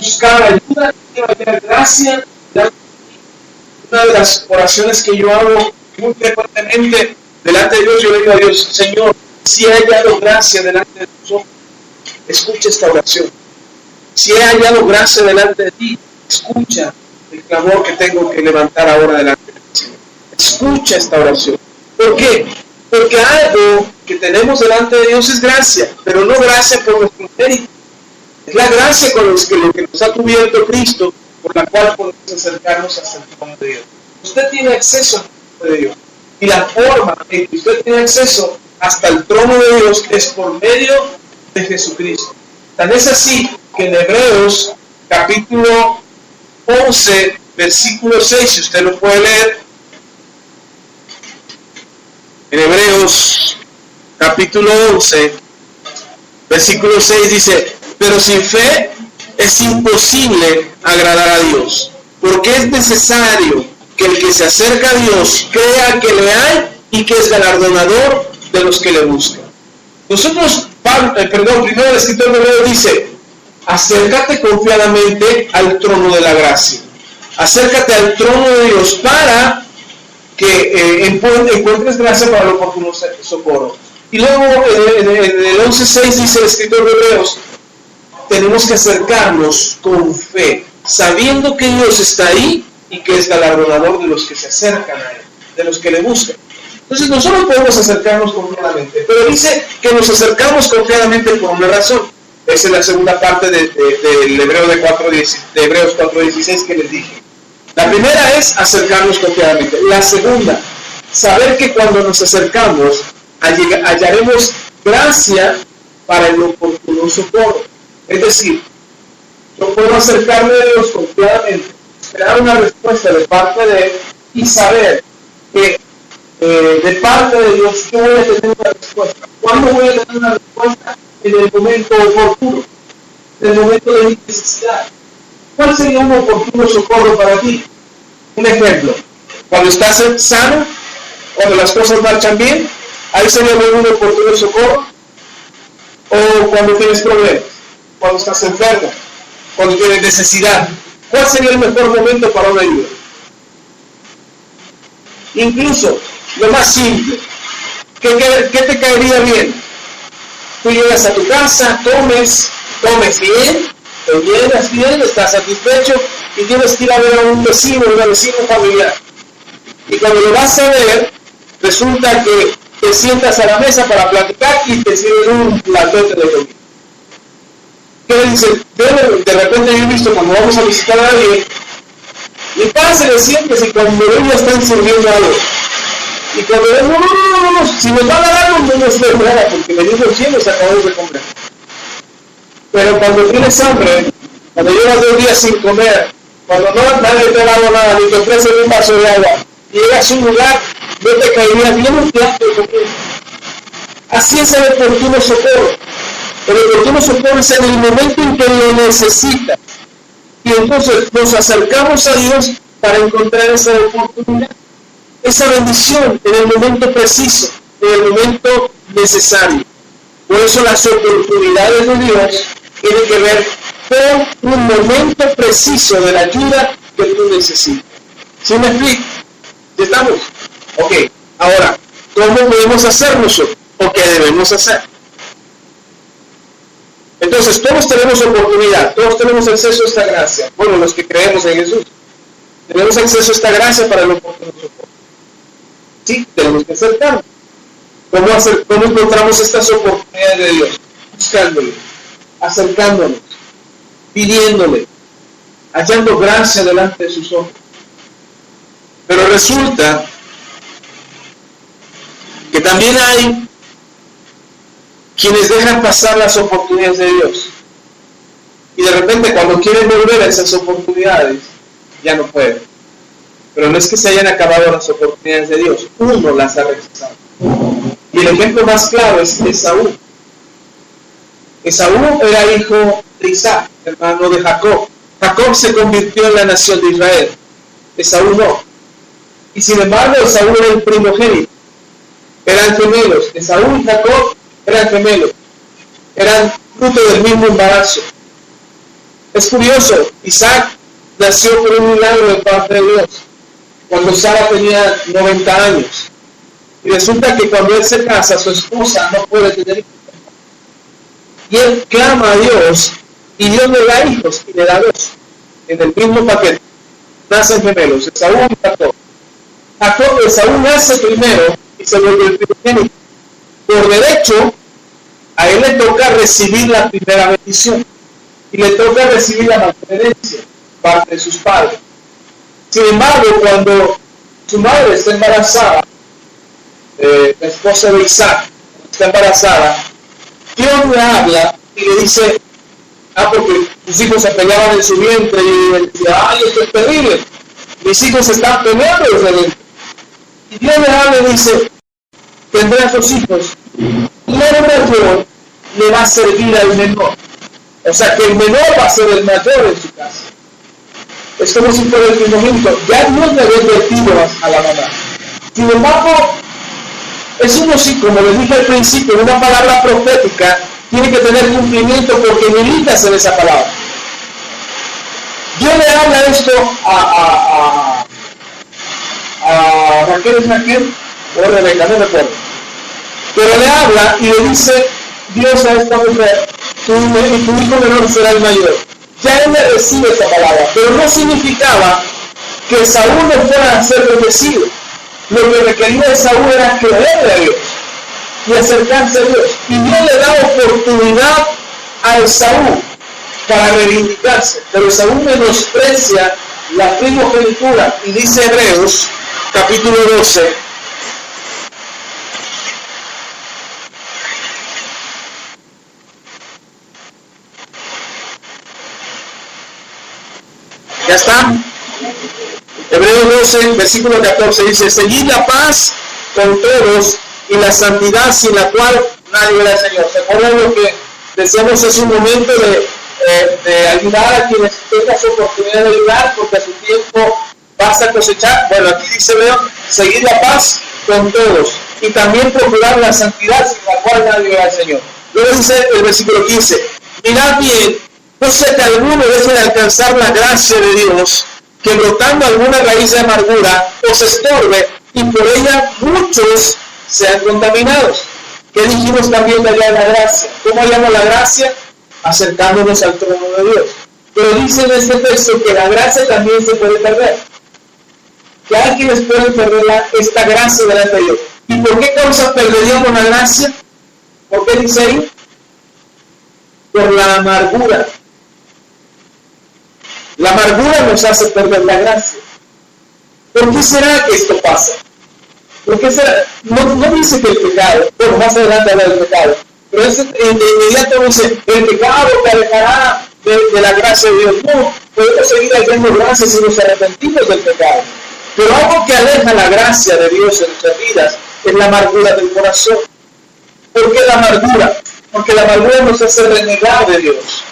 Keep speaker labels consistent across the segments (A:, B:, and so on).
A: buscar ayuda, quiero hallar gracia. Una de las oraciones que yo hago muy frecuentemente delante de Dios, yo le digo a Dios, Señor, si he hallado gracia delante de tus ojos, escucha esta oración. Si he hallado gracia delante de ti, escucha el clamor que tengo que levantar ahora delante de ti. Escucha esta oración. ¿Por qué? Porque algo que tenemos delante de Dios es gracia, pero no gracia por nuestro mérito. Es la gracia con lo que nos ha cubierto Cristo, por la cual podemos acercarnos hasta el trono de Dios. Usted tiene acceso al trono de Dios. Y la forma en que usted tiene acceso hasta el trono de Dios es por medio de Jesucristo. Tan es así que en Hebreos capítulo 11, versículo 6, si usted lo puede leer, en Hebreos capítulo 11, versículo 6 dice, pero sin fe es imposible agradar a Dios, porque es necesario que el que se acerca a Dios crea que le hay y que es galardonador de los que le buscan. Nosotros, primero el escritor de Hebreos dice, acércate confiadamente al trono de la gracia. Acércate al trono de Dios para que encuentres gracia para el oportuno socorro. Y luego en el 11.6 dice el escritor de Hebreos, tenemos que acercarnos con fe, sabiendo que Dios está ahí y que es galardonador de los que se acercan a Él, de los que le buscan. Entonces nosotros podemos acercarnos confiadamente, pero dice que nos acercamos confiadamente por una razón. Esa es la segunda parte del Hebreo de Hebreos 4.16 que les dije. La primera es acercarnos confiadamente. La segunda, saber que cuando nos acercamos hallaremos gracia para el oportuno socorro. Es decir, yo puedo acercarme a Dios confiadamente, esperar una respuesta de parte de Él y saber que de parte de Dios yo voy a tener una respuesta. ¿Cuándo voy a tener una respuesta? En el momento oportuno, en el momento de mi necesidad. ¿Cuál sería un oportuno socorro para ti? Un ejemplo, cuando estás sano, cuando las cosas marchan bien, ahí sería un oportuno socorro. O cuando tienes problemas, cuando estás enfermo, cuando tienes necesidad. ¿Cuál sería el mejor momento para una ayuda? Incluso lo más simple, ¿qué te caería bien? Tú llegas a tu casa, comes bien, te llenas bien, estás satisfecho y tienes que ir a ver a un vecino, una vecina familiar. Y cuando lo vas a ver, resulta que te sientas a la mesa para platicar y te sirven un platote de comida. ¿Qué le dicen? De repente yo he visto cuando vamos a visitar a alguien, y pase de siempre si cuando ellos están sirviendo algo. Y cuando ven, no, si nos va a dar algo, no nos dé nada, porque venimos llenos, acabamos de comer. Pero cuando tienes hambre, cuando llevas 2 días sin comer, cuando nadie te ha dado nada, ni te ofrecen un vaso de agua, y llegas a un lugar, no te caería bien un plato de comida. Así es el oportuno socorro. El oportuno socorro es en el momento en que lo necesitas. Y entonces nos acercamos a Dios para encontrar esa oportunidad, esa bendición en el momento preciso, en el momento necesario. Por eso las oportunidades de Dios tienen que ver con un momento preciso de la ayuda que tú necesitas. ¿Sí me explico? ¿Ya estamos? Ok. Ahora, ¿cómo podemos hacer nosotros? ¿O qué debemos hacer? Entonces, todos tenemos oportunidad, todos tenemos acceso a esta gracia. Bueno, los que creemos en Jesús. Tenemos acceso a esta gracia para el oportuno socorro. Sí, tenemos que acercarnos. ¿Cómo encontramos estas oportunidades de Dios? Buscándole, acercándonos, pidiéndole, hallando gracia delante de sus ojos. Pero resulta que también hay quienes dejan pasar las oportunidades de Dios. Y de repente cuando quieren volver a esas oportunidades, ya no pueden. Pero no es que se hayan acabado las oportunidades de Dios, uno las ha rechazado. Y el ejemplo más claro es Esaú. Esaú era hijo de Isaac, hermano de Jacob. Jacob se convirtió en la nación de Israel. Esaú no. Y sin embargo, Esaú era el primogénito. Eran gemelos. Esaú y Jacob eran gemelos. Eran fruto del mismo embarazo. Es curioso, Isaac nació por un milagro de parte de Dios, cuando Sara tenía 90 años. Y resulta que cuando él se casa, su esposa no puede tener hijos. Y él clama a Dios, y Dios le da hijos, y le da dos, en el mismo paquete. Nacen gemelos, Esaú y Jacob. Esaú nace primero y se vuelve el primogénito. Por derecho, a él le toca recibir la primera bendición y le toca recibir la herencia, parte de sus padres. Sin embargo, cuando su madre está embarazada, la esposa de Isaac está embarazada, Dios le habla y le dice, porque sus hijos se peleaban en su vientre, y él decía, ay, esto es terrible, mis hijos están peleando desde el vientre. Y Dios le habla y dice, tendrás dos hijos, y el mayor le va a servir al menor. O sea que el menor va a ser el mayor en su casa. Es como si fuera el primogénito. Ya Dios le había advertido a la mamá. Sin embargo, eso no, sí, como les dije al principio, una palabra profética tiene que tener cumplimiento porque milita en esa palabra. Dios le habla esto a Raquel, ¿es Raquel? O Rebeca, no recuerdo. Pero le habla y le dice Dios a esta mujer, tu hijo menor será el mayor. Ya él le recibe esta palabra, pero no significaba que Saúl no fuera a ser bendecido. Lo que requería de Saúl era creerle a Dios y acercarse a Dios. Y Dios le da oportunidad a Esaú para reivindicarse, pero Esaú menosprecia la primogenitura y dice Hebreos capítulo 12, ¿ya está? Hebreos 12, versículo 14 dice, seguid la paz con todos y la santidad sin la cual nadie verá al Señor. ¿Se acuerdan lo que decíamos hace un momento de ayudar a quienes tengan su oportunidad de ayudar porque a su tiempo vas a cosechar? Bueno, aquí dice Leo, seguid la paz con todos y también procurar la santidad sin la cual nadie verá al Señor. Luego dice el versículo 15, mirad bien, no sea que alguno deje de alcanzar la gracia de Dios, que brotando alguna raíz de amargura os estorbe y por ella muchos sean contaminados. ¿Qué dijimos también de hallar la gracia? ¿Cómo hallamos la gracia? Acercándonos al trono de Dios. Pero dice en este texto que la gracia también se puede perder. Que hay quienes pueden perder esta gracia delante de Dios. ¿Y por qué causa perderíamos la gracia? ¿Por qué dice ahí? Por la amargura. La amargura nos hace perder la gracia. ¿Por qué será que esto pasa? ¿Por qué será? No dice que el pecado, bueno, más adelante habla del pecado, pero de inmediato dice, el pecado te alejará de la gracia de Dios. No, podemos seguir hallando gracia si nos arrepentimos del pecado. Pero algo que aleja la gracia de Dios en nuestras vidas es la amargura del corazón. ¿Por qué la amargura? Porque la amargura nos hace renegar de Dios.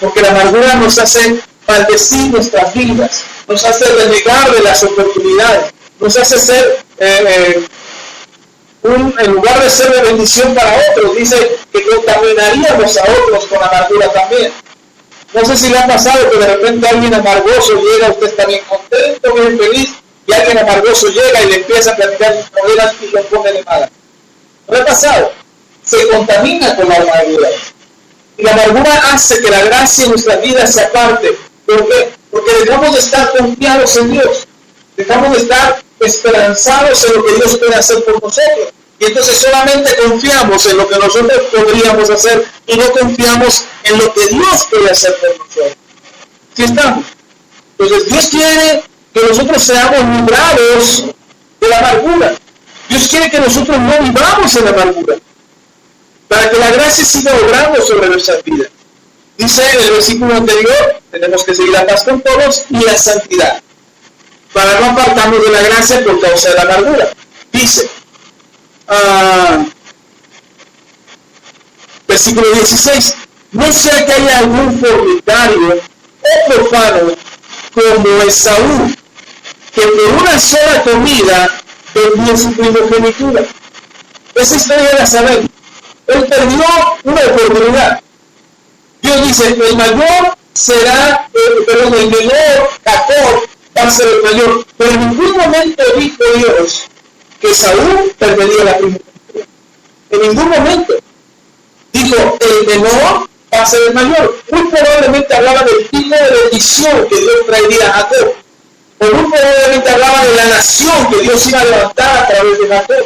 A: Porque la amargura nos hace maldecir nuestras vidas, nos hace renegar de las oportunidades, nos hace ser, en lugar de ser de bendición para otros, dice que contaminaríamos a otros con amargura también. No sé si le ha pasado que de repente alguien amargoso llega, usted está bien contento, bien feliz, y alguien amargoso llega y le empieza a platicar sus problemas y lo pone de mala. ¿No le ha pasado? Se contamina con la amargura. Y la amargura hace que la gracia en nuestras vidas se aparte. ¿Por qué? Porque dejamos de estar confiados en Dios. Dejamos de estar esperanzados en lo que Dios puede hacer por nosotros. Y entonces solamente confiamos en lo que nosotros podríamos hacer y no confiamos en lo que Dios puede hacer por nosotros. ¿Sí estamos? Entonces Dios quiere que nosotros seamos librados de la amargura. Dios quiere que nosotros no vivamos en la amargura. Para que la gracia siga obrando sobre nuestras vidas. Dice en el versículo anterior, tenemos que seguir la paz con todos y la santidad, para no apartarnos de la gracia por causa de la amargura. Dice, versículo 16, no sea que haya algún fornicario o profano como Esaú, que por una sola comida perdió su primogenitura. Esa historia la sabemos. Él perdió una oportunidad. Dios dice, el mayor el menor, Jacob, va a ser el mayor. Pero en ningún momento dijo Dios que Saúl perdería la primogenitura. En ningún momento. Dijo, el menor va a ser el mayor. Muy probablemente hablaba del tipo de bendición que Dios traería a Jacob. O muy probablemente hablaba de la nación que Dios iba a levantar a través de Jacob.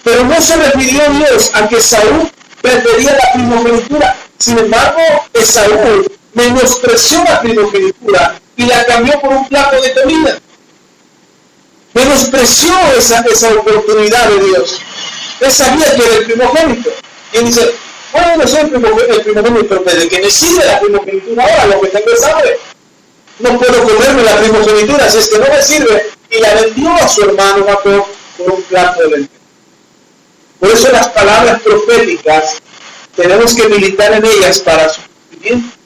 A: Pero no se refirió Dios a que Saúl perdería la primogenitura. Sin embargo, Saúl menospreció la primogenitura y la cambió por un plato de comida. Menospreció esa oportunidad de Dios. Él sabía que era el primogénito. Y dice, bueno, no soy el primogénito, pero ¿de qué me sirve la primogenitura ahora? Lo que tengo es hambre. No puedo comerme la primogenitura, si es que no me sirve. Y la vendió a su hermano Jacob por un plato de lentejas. Por eso las palabras proféticas tenemos que militar en ellas para su cumplimiento.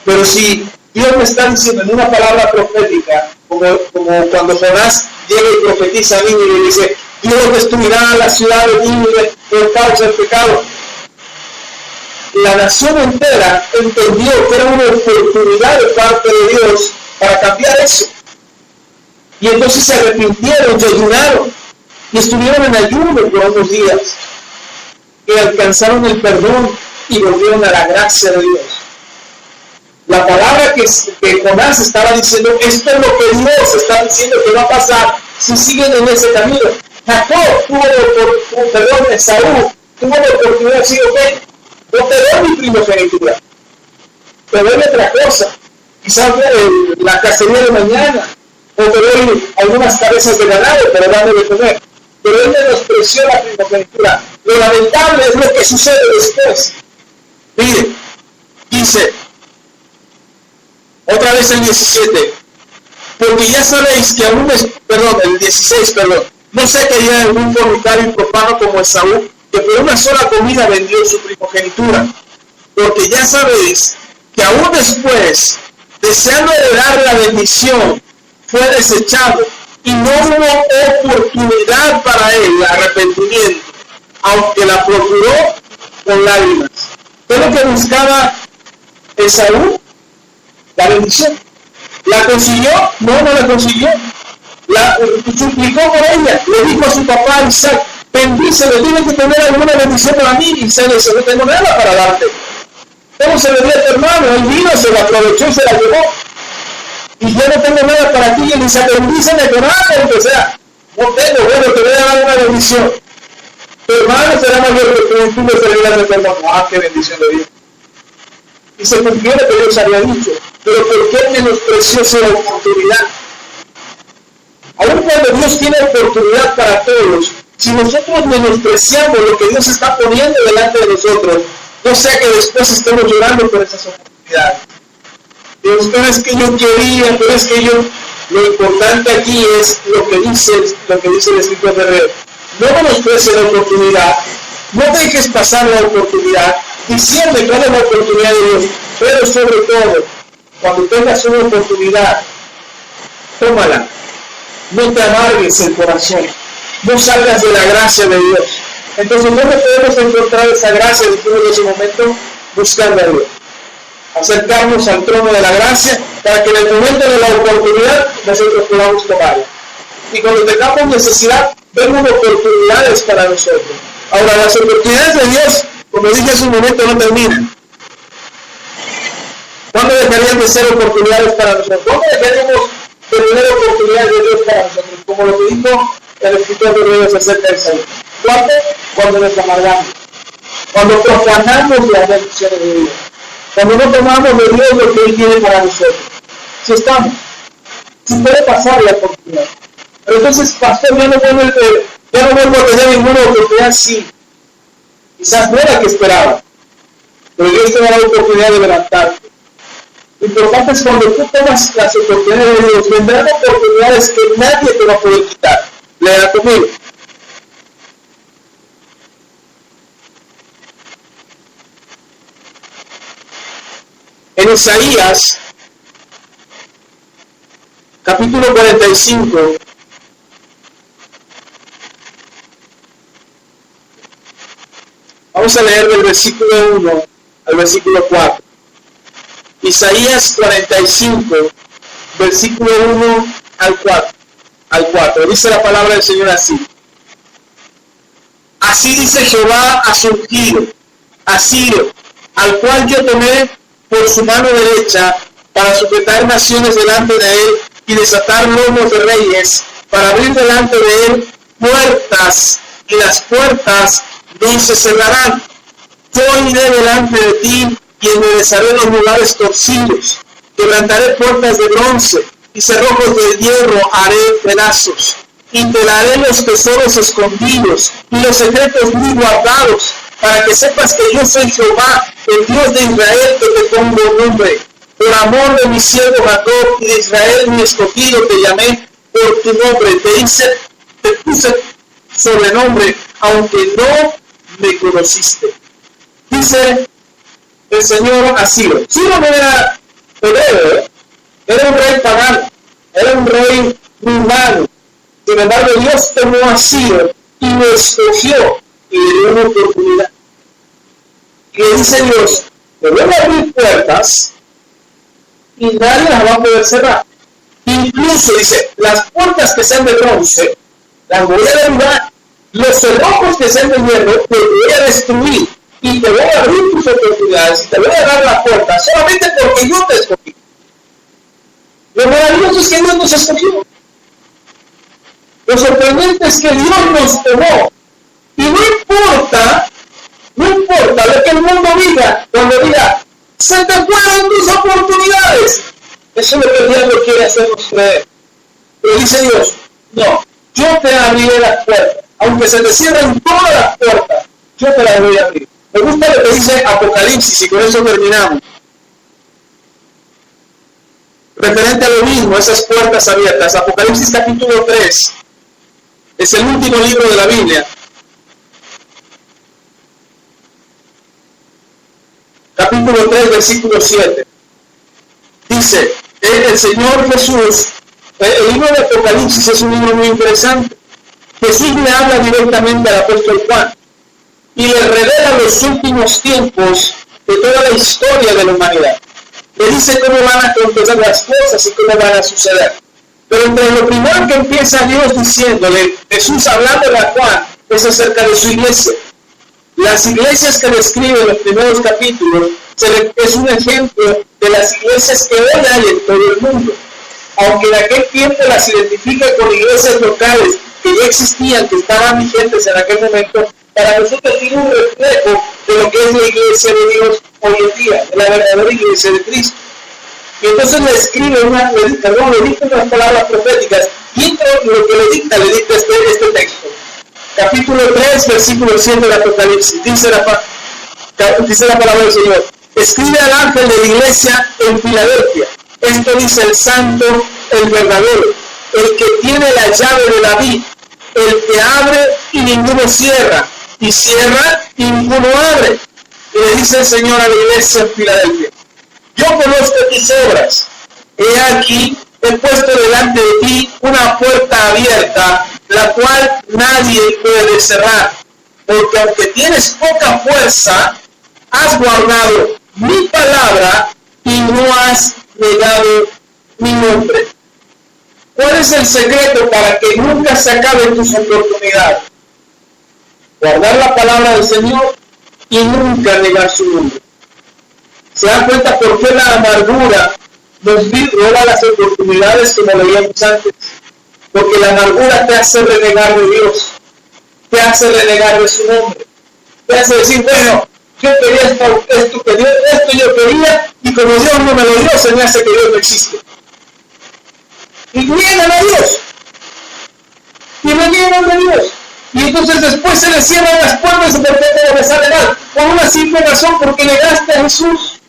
A: Pero si Dios me está diciendo en una palabra profética, como cuando Jonás llega y profetiza a Nínive y le dice, Dios destruirá la ciudad de Nínive por causa del pecado. La nación entera entendió que era una oportunidad de parte de Dios para cambiar eso. Y entonces se arrepintieron y ayunaron. Y estuvieron en ayuno por unos días. Y alcanzaron el perdón y volvieron a la gracia de Dios. La palabra que Jonás estaba diciendo, esto es lo que Dios está diciendo que va a pasar si siguen en ese camino. Jacob Esaú tuvo la oportunidad de decir, ok, no te doy mi primogenitura, te doy otra cosa, quizás la cacería de mañana, o te doy algunas cabezas de ganado, pero dame de comer. Pero él menospreció la primogenitura. Lo lamentable es lo que sucede después. Mire, dice, otra vez el 17, porque ya sabéis que aún el 16, no sé que haya algún fornicario y profano como Esaú, que por una sola comida vendió su primogenitura, porque ya sabéis que aún después, deseando heredar la bendición, fue desechado, y no hubo oportunidad para él de arrepentimiento, aunque la procuró con lágrimas. ¿Qué es lo que buscaba Esaú? La bendición. ¿La consiguió? No la consiguió. La suplicó por ella. Le dijo a su papá Isaac, bendícele, tiene que tener alguna bendición para mí. Y Isaac dice, no tengo nada para darte. ¿Cómo se le dio a tu hermano? Él vino, se la aprovechó y se la llevó. Y yo no tengo nada para ti. Y él dice, bendícele con algo, aunque sea. No tengo, bueno, te voy a dar una bendición. Tu hermano será mayor que tú me servirás de tu hermano. Ah, qué bendición de Dios. Y se cumplió lo que Dios había dicho. Pero ¿por qué menospreció esa oportunidad? Aún cuando Dios tiene oportunidad para todos, si nosotros menospreciamos lo que Dios está poniendo delante de nosotros, no sea que después estemos llorando por esas oportunidades. Dios, pero es que yo quería, pero es que yo... Lo importante aquí es lo que dice el escritor de Hebreos. No menosprecies la oportunidad, no dejes pasar la oportunidad, diciendo cuál es la oportunidad de Dios, pero sobre todo, cuando tengas una oportunidad, tómala. No te amargues el corazón, no salgas de la gracia de Dios. Entonces, ¿dónde podemos encontrar esa gracia después de ese momento? Buscando a Dios. Acercarnos al trono de la gracia para que en el momento de la oportunidad nosotros podamos tomarla. Y cuando tengamos necesidad, vengan oportunidades para nosotros. Ahora, las oportunidades de Dios, como dije hace un momento, no terminan. ¿Cuándo dejarían de ser oportunidades para nosotros? ¿Cuándo dejaríamos de tener oportunidades de Dios para nosotros? Como lo que dijo el escritor de Hebreos acerca de Saúl. ¿Cuándo? Cuando nos amargamos. Cuando profanamos las bendiciones de Dios. Cuando no tomamos de Dios lo que Él tiene para nosotros. Si estamos. Si puede pasar la oportunidad. Pero entonces, pastor, ya no vuelvo a tener ninguna oportunidad, sí. Quizás no era que esperaba. Pero Dios te da la oportunidad de levantarte. Lo importante es cuando tú tomas las oportunidades de Dios, vendrán oportunidades que nadie te va a poder quitar. Lea conmigo. En Isaías, capítulo 45, vamos a leer del versículo 1 al versículo 4. Isaías 45, versículo 1 al 4. Dice la palabra del Señor así. Así dice Jehová a su ungido, a Ciro, al cual yo tomé por su mano derecha para sujetar naciones delante de él y desatar lomos de reyes, para abrir delante de él puertas, y las puertas no se cerrarán. Yo iré delante de ti y enderezaré los lugares torcidos, quebrantaré puertas de bronce y cerrojos de hierro haré pedazos, y te daré los tesoros escondidos y los secretos muy guardados, para que sepas que yo soy Jehová, el Dios de Israel, que te pongo nombre. Por amor de mi siervo Jacob y de Israel mi escogido te llamé por tu nombre, te puse sobrenombre, aunque no me conociste. Dice el Señor a Ciro. Ciro no era hebreo, era un rey pagano, era un rey humano. Sin embargo, Dios tomó a Ciro y lo escogió y le dio una oportunidad. Y le dice Dios, te voy a abrir puertas y nadie las va a poder cerrar. Incluso dice, las puertas que sean de bronce las voy a derribar, los cerrojos que sean de hierro te voy a destruir y te voy a abrir tus oportunidades y te voy a dar la puerta solamente porque yo te escogí. Lo maravilloso es que Dios nos escogió. Lo sorprendente es que Dios nos tomó. Y no importa lo que el mundo diga, cuando diga, se te fueron tus oportunidades. Eso es lo que el diablo quiere hacernos creer. Pero dice Dios, no, yo te abriré las puertas. Aunque se te cierren todas las puertas, yo te las voy a abrir. Me gusta lo que dice Apocalipsis, y con eso terminamos. Referente a lo mismo, esas puertas abiertas. Apocalipsis capítulo 3. Es el último libro de la Biblia. Capítulo 3, versículo 7. Dice, el Señor Jesús, el libro de Apocalipsis es un libro muy interesante. Jesús le habla directamente al apóstol Juan y le revela los últimos tiempos de toda la historia de la humanidad. Le dice cómo van a acontecer las cosas y cómo van a suceder. Pero entre lo primero que empieza Dios diciéndole, Jesús hablándole a Juan, es acerca de su iglesia. Las iglesias que describe en los primeros capítulos es un ejemplo de las iglesias que hoy hay en todo el mundo. Aunque en aquel tiempo las identifica con iglesias locales que ya existían, que estaban vigentes en aquel momento, para nosotros tiene un reflejo de lo que es la iglesia de Dios hoy en día, de la verdadera iglesia de Cristo. Y entonces le escribe le dicta unas palabras proféticas, y entre lo que le dicta este texto. Capítulo 3, versículo 7 del Apocalipsis, dice la palabra del Señor. Escribe al ángel de la iglesia en Filadelfia. Esto dice el santo, el verdadero, el que tiene la llave de David, el que abre y ninguno cierra, y cierra y ninguno abre. Y le dice el Señor a la iglesia en Filadelfia, yo conozco tus obras, he aquí, he puesto delante de ti una puerta abierta, la cual nadie puede cerrar, porque aunque tienes poca fuerza, has guardado mi palabra y no has negado mi nombre. ¿Cuál es el secreto para que nunca se acaben tus oportunidades? Guardar la palabra del Señor y nunca negar su nombre. ¿Se dan cuenta por qué la amargura nos roba las oportunidades, como lo veíamos antes? Porque la amargura te hace renegar de Dios, te hace renegar de su nombre, te hace decir, bueno, yo quería esto yo quería, y como Dios no me lo dio, se me hace que Dios no existe. Y niegan a Dios, y me niegan a Dios. Y entonces después se le cierran las puertas porque te les sale mal, por una simple razón, porque negaste a Jesús.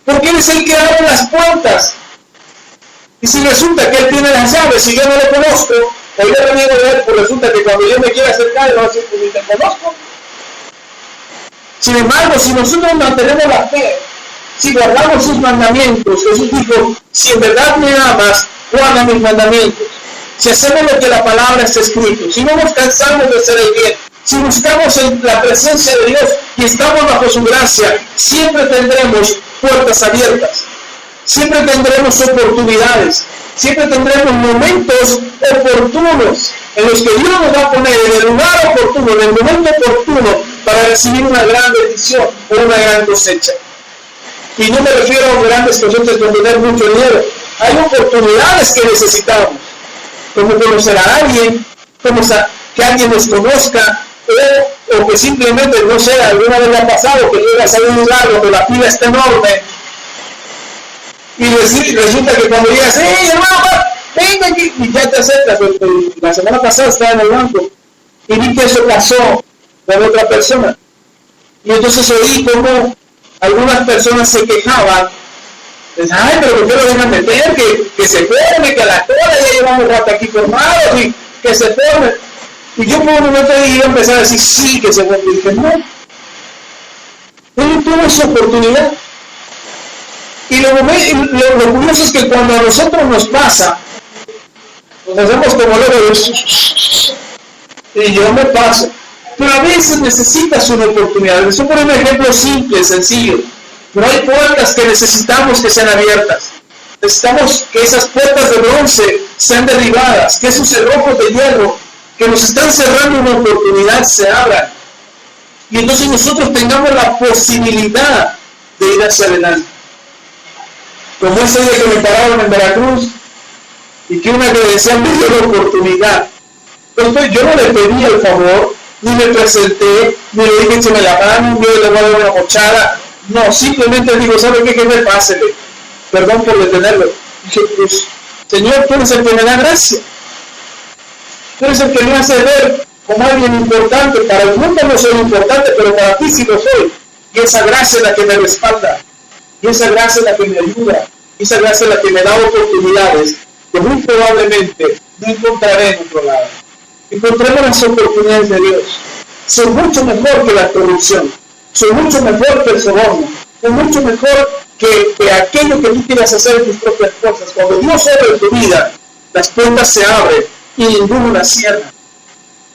A: Porque Él es el que abre las puertas. Y si resulta que Él tiene las llaves y yo no lo conozco, o yo reniego de Él, pues resulta que cuando yo me quiera acercar, Él va a decir que ni te conozco. Sin embargo, si nosotros mantenemos la fe, si guardamos sus mandamientos, Jesús dijo, si en verdad me amas, guarda mis mandamientos. Si hacemos lo que la palabra está escrito, si no nos cansamos de hacer el bien, si buscamos la presencia de Dios y estamos bajo su gracia, siempre tendremos puertas abiertas. Siempre tendremos oportunidades. Siempre tendremos momentos oportunos en los que Dios nos va a poner en el lugar oportuno, en el momento oportuno, para recibir una gran bendición o una gran cosecha. Y no me refiero a grandes cosechas con tener mucho dinero. Hay oportunidades que necesitamos, como conocer a alguien, como que alguien nos conozca, o que simplemente, no sé, alguna vez le ha pasado que llegas a un lugar donde la fila está enorme, y resulta que cuando llegas, ¡hey, hermano, venga aquí! Y ya te acercas. La semana pasada estaba en el banco y vi que eso pasó con otra persona. Y entonces oí como algunas personas se quejaban. Ay, pero ¿por qué lo dejan meter? Que se forme, que a la cola ya llevamos rato aquí formados y que se forme. Y yo por un momento iba a empezar a decir, sí, que se forme. Y dije, no. Él tuvo esa oportunidad. Y lo curioso es que cuando a nosotros nos pasa, nos hacemos como locos y yo me paso. Pero a veces necesitas una oportunidad. Les voy a poner un ejemplo simple, sencillo. Pero hay puertas que necesitamos que sean abiertas. Necesitamos que esas puertas de bronce sean derribadas, que esos cerrojos de hierro que nos están cerrando una oportunidad se abran. Y entonces nosotros tengamos la posibilidad de ir hacia adelante. Como ese día que me pararon en Veracruz y que una credencial me dio la oportunidad. Entonces yo no le pedí el favor, ni me presenté, ni le dije écheme la mano, yo le voy a dar una mochada. No, simplemente digo, ¿sabe qué? Que me pásele. Perdón por detenerlo. Dije, pues, Señor, tú eres el que me da gracia. Tú eres el que me hace ver como alguien importante. Para el mundo no soy importante, pero para ti sí lo soy. Y esa gracia es la que me respalda. Y esa gracia es la que me ayuda. Y esa gracia es la que me da oportunidades que muy probablemente no encontraré en otro lado. Encontremos las oportunidades de Dios. Son mucho mejor que la corrupción. Son mucho mejor que el soborno. Son mucho mejor que aquello que tú quieras hacer en tus propias cosas. Cuando Dios obra en tu vida, las puertas se abren y ninguno las cierra.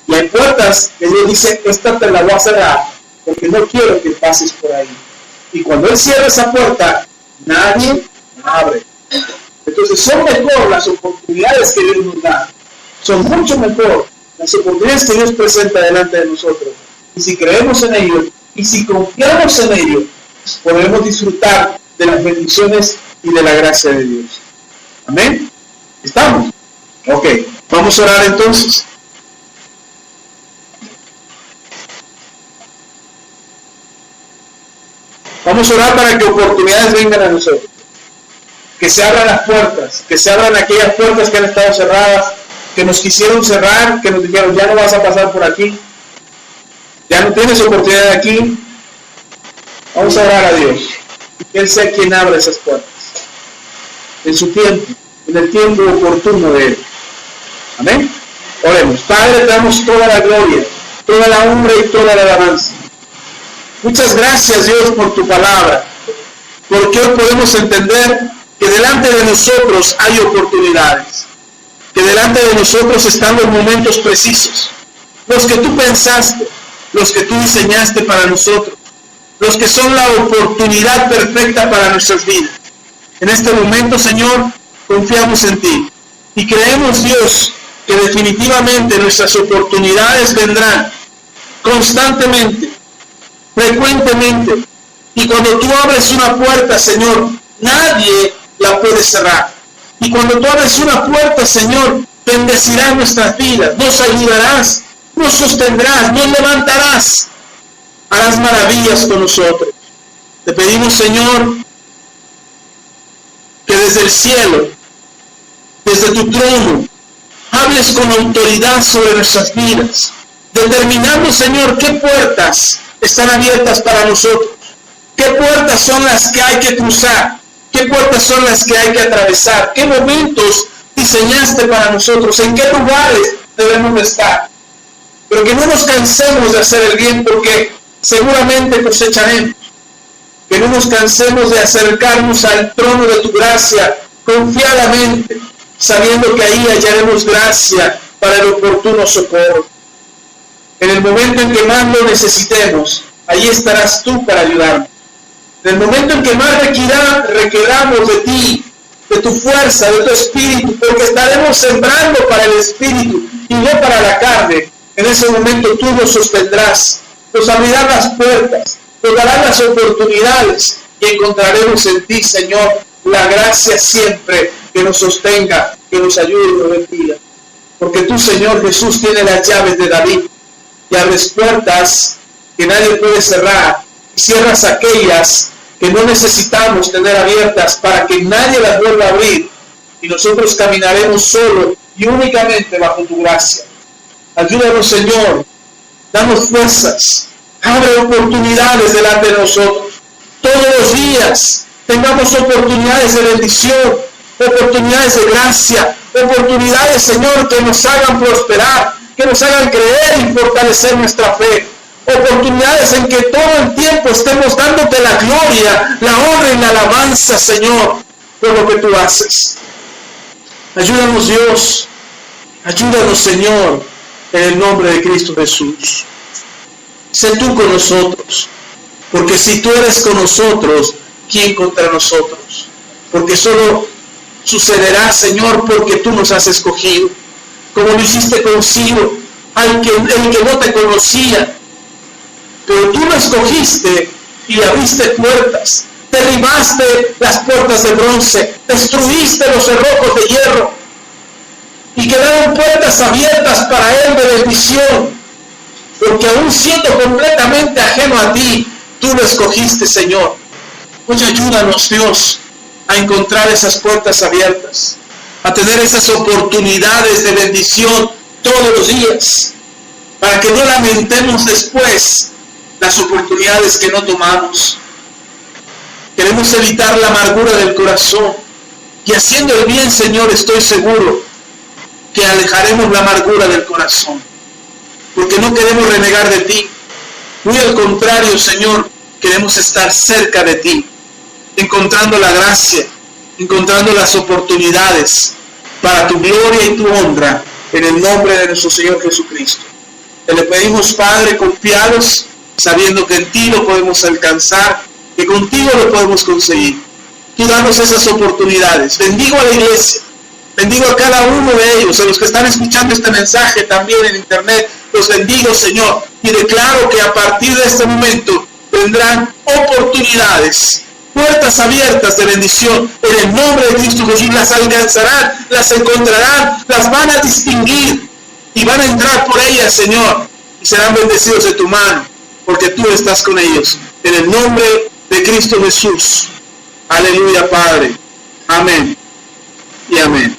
A: Y hay puertas que Dios dice, esta te la voy a cerrar porque no quiero que pases por ahí. Y cuando Él cierra esa puerta, nadie la abre. Entonces son mejor las oportunidades que Dios nos da. Son mucho mejor las oportunidades que Dios presenta delante de nosotros. Y si creemos en ellos, y si confiamos en ellos, podremos disfrutar de las bendiciones y de la gracia de Dios. ¿Amén? ¿Estamos? Ok, vamos a orar entonces. Vamos a orar para que oportunidades vengan a nosotros. Que se abran las puertas, que se abran aquellas puertas que han estado cerradas, que nos quisieron cerrar, que nos dijeron, ya no vas a pasar por aquí, ya no tienes oportunidad aquí. Vamos a orar a Dios. Que Él sea quien abra esas puertas. En su tiempo, en el tiempo oportuno de Él. Amén. Oremos. Padre, te damos toda la gloria, toda la honra y toda la alabanza. Muchas gracias, Dios, por tu palabra. Porque hoy podemos entender que delante de nosotros hay oportunidades. Que delante de nosotros están los momentos precisos. Los que tú pensaste, los que tú diseñaste para nosotros. Los que son la oportunidad perfecta para nuestras vidas. En este momento, Señor, confiamos en ti. Y creemos, Dios, que definitivamente nuestras oportunidades vendrán constantemente, frecuentemente. Y cuando tú abres una puerta, Señor, nadie la puede cerrar. Y cuando tú abres una puerta, Señor, bendecirás nuestras vidas, nos ayudarás, nos sostendrás, nos levantarás, harás maravillas con nosotros. Te pedimos, Señor, que desde el cielo, desde tu trono, hables con autoridad sobre nuestras vidas, determinando, Señor, qué puertas están abiertas para nosotros, qué puertas son las que hay que cruzar, qué puertas son las que hay que atravesar, qué momentos diseñaste para nosotros, en qué lugares debemos de estar. Pero que no nos cansemos de hacer el bien, porque seguramente cosecharemos. Que no nos cansemos de acercarnos al trono de tu gracia confiadamente, sabiendo que ahí hallaremos gracia para el oportuno socorro. En el momento en que más lo necesitemos, ahí estarás tú para ayudarnos. En el momento en que más requeramos de ti, de tu fuerza, de tu espíritu, porque estaremos sembrando para el espíritu y no para la carne, en ese momento tú nos sostendrás, nos abrirás las puertas, nos darás las oportunidades y encontraremos en ti, Señor, la gracia siempre que nos sostenga, que nos ayude y nos bendiga. Porque tú, Señor Jesús, tienes las llaves de David y abres puertas que nadie puede cerrar y cierras aquellas que no necesitamos tener abiertas para que nadie las vuelva a abrir y nosotros caminaremos solo y únicamente bajo tu gracia. Ayúdanos, Señor, danos fuerzas, abre oportunidades delante de nosotros. Todos los días tengamos oportunidades de bendición, oportunidades de gracia, oportunidades, Señor, que nos hagan prosperar, que nos hagan creer y fortalecer nuestra fe. Oportunidades en que todo el tiempo estemos dándote la gloria, la honra y la alabanza, Señor, por lo que tú haces. Ayúdanos, Dios. Ayúdanos, Señor, en el nombre de Cristo Jesús. Sé tú con nosotros, porque si tú eres con nosotros, ¿quién contra nosotros? Porque solo sucederá, Señor, porque tú nos has escogido, como lo hiciste con Ciro, el que no te conocía, pero tú lo escogiste y abriste puertas, derribaste las puertas de bronce, destruiste los cerrojos de hierro y quedaron puertas abiertas para él de bendición, porque aún siendo completamente ajeno a ti, tú lo escogiste, Señor. Pues ayúdanos, Dios, a encontrar esas puertas abiertas, a tener esas oportunidades de bendición todos los días, para que no lamentemos después las oportunidades que no tomamos. Queremos evitar la amargura del corazón y haciendo el bien, Señor, estoy seguro que alejaremos la amargura del corazón, porque no queremos renegar de ti. Muy al contrario, Señor, queremos estar cerca de ti, encontrando la gracia, encontrando las oportunidades para tu gloria y tu honra, en el nombre de nuestro Señor Jesucristo. Te le pedimos, Padre, confiados, sabiendo que en ti lo podemos alcanzar, que contigo lo podemos conseguir. Tú danos esas oportunidades. Bendigo a la iglesia, bendigo a cada uno de ellos, a los que están escuchando este mensaje también en internet, los bendigo, Señor, y declaro que a partir de este momento tendrán oportunidades, puertas abiertas de bendición, en el nombre de Cristo Jesús. Las alcanzarán, las encontrarán, las van a distinguir y van a entrar por ellas, Señor, y serán bendecidos de tu mano, porque tú estás con ellos. En el nombre de Cristo Jesús. Aleluya, Padre. Amén y amén.